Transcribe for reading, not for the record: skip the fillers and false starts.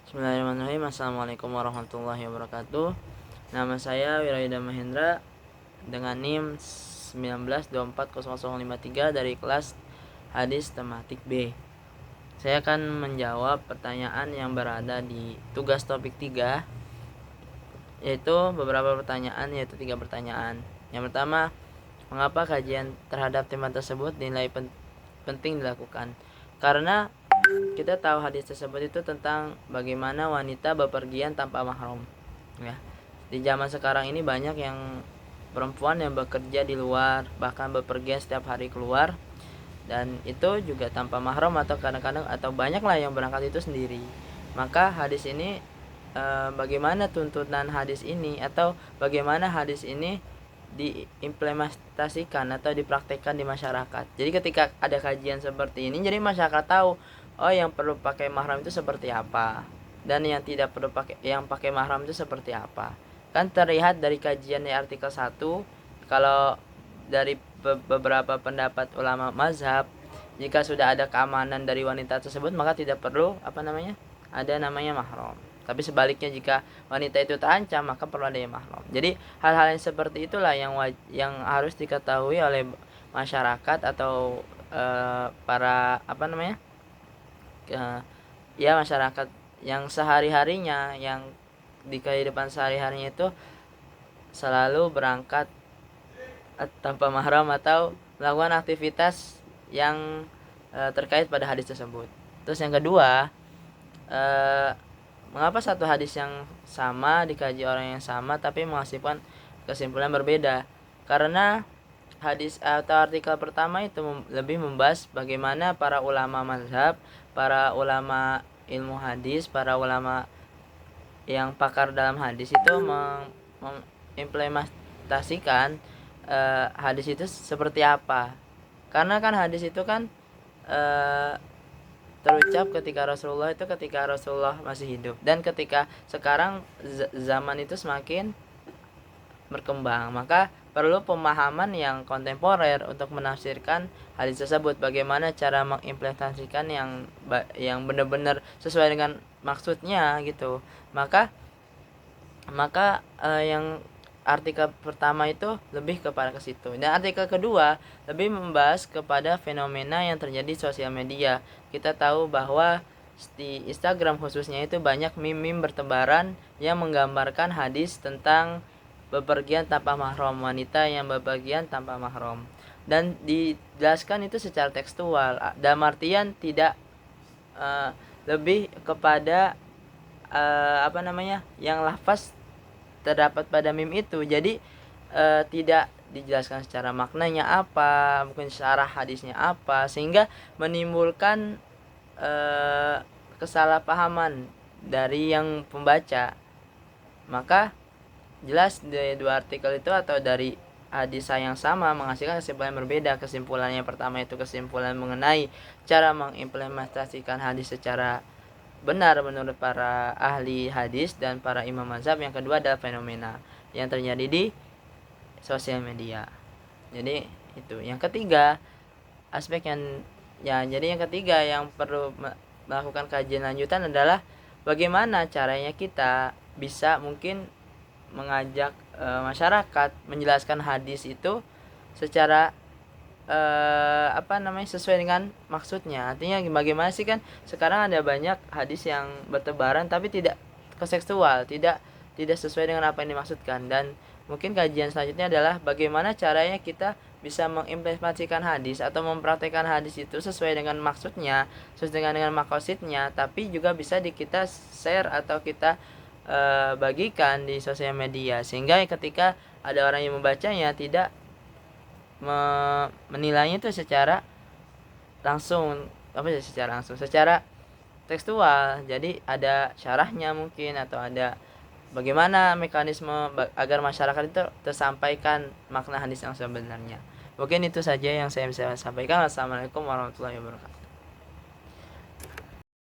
Bismillahirrahmanirrahim. Assalamualaikum warahmatullahi wabarakatuh. Nama saya Wirayuda Mahendra dengan NIM 19240053 dari kelas Hadis Tematik B. Saya akan menjawab pertanyaan yang berada di tugas topik 3, yaitu beberapa pertanyaan, yaitu 3 pertanyaan. Yang pertama, mengapa kajian terhadap tema tersebut dinilai penting dilakukan? Karena kita tahu hadis tersebut itu tentang bagaimana wanita bepergian tanpa mahram. Ya. Di zaman sekarang ini banyak yang perempuan yang bekerja di luar, bahkan bepergian setiap hari keluar, dan itu juga tanpa mahram atau kadang-kadang atau banyaklah yang berangkat itu sendiri. Maka hadis ini bagaimana tuntunan hadis ini atau bagaimana hadis ini diimplementasikan atau dipraktekkan di masyarakat. Jadi ketika ada kajian seperti ini, jadi masyarakat tahu, oh yang perlu pakai mahram itu seperti apa, dan yang tidak perlu pakai mahram itu seperti apa. Kan terlihat dari kajian di artikel 1, kalau dari beberapa pendapat ulama mazhab, jika sudah ada keamanan dari wanita tersebut, maka tidak perlu ada namanya mahram. Tapi sebaliknya, jika wanita itu terancam, maka perlu adanya mahram. Jadi hal-hal yang seperti itulah yang harus diketahui oleh masyarakat atau para masyarakat yang sehari-harinya, yang di kehidupan sehari-harinya itu selalu berangkat tanpa mahram atau melakukan aktivitas yang terkait pada hadis tersebut. Terus yang kedua, mengapa satu hadis yang sama dikaji orang yang sama tapi menghasilkan kesimpulan berbeda? Karena hadis atau artikel pertama itu lebih membahas bagaimana para ulama mazhab, para ulama ilmu hadis, para ulama yang pakar dalam hadis itu mengimplementasikan hadis itu seperti apa. Karena kan hadis itu kan terucap ketika Rasulullah masih hidup, dan ketika sekarang zaman itu semakin berkembang, maka perlu pemahaman yang kontemporer untuk menafsirkan hadis tersebut, bagaimana cara mengimplementasikan yang benar-benar sesuai dengan maksudnya gitu. Maka yang artikel pertama itu lebih kepada ke situ, dan artikel kedua lebih membahas kepada fenomena yang terjadi di sosial media. Kita tahu bahwa di Instagram khususnya itu banyak meme bertebaran yang menggambarkan hadis tentang bepergian tanpa mahram, wanita yang bepergian tanpa mahram, dan dijelaskan itu secara tekstual, dalam artian tidak lebih kepada yang lafaz terdapat pada meme itu. Jadi tidak dijelaskan secara maknanya apa, mungkin syarah hadisnya apa, sehingga menimbulkan kesalahpahaman dari yang pembaca. Maka jelas dari dua artikel itu atau dari hadis yang sama menghasilkan kesimpulan berbeda. Kesimpulan yang pertama itu kesimpulan mengenai cara mengimplementasikan hadis secara benar menurut para ahli hadis dan para imam mazhab. Yang kedua adalah fenomena yang terjadi di sosial media. Jadi itu. Yang ketiga, jadi yang ketiga yang perlu melakukan kajian lanjutan adalah bagaimana caranya kita bisa mungkin mengajak masyarakat menjelaskan hadis itu secara sesuai dengan maksudnya. Artinya bagaimana sih, kan sekarang ada banyak hadis yang bertebaran tapi tidak kontekstual, tidak sesuai dengan apa yang dimaksudkan. Dan mungkin kajian selanjutnya adalah bagaimana caranya kita bisa mengimplementasikan hadis atau mempraktekkan hadis itu sesuai dengan maksudnya, sesuai dengan makosidnya, tapi juga bisa kita share atau kita bagikan di sosial media, sehingga ketika ada orang yang membacanya tidak menilainya itu secara tekstual. Jadi ada syarahnya mungkin, atau ada bagaimana mekanisme agar masyarakat itu tersampaikan makna hadis yang sebenarnya. Mungkin itu saja yang saya bisa sampaikan. Assalamualaikum warahmatullahi wabarakatuh.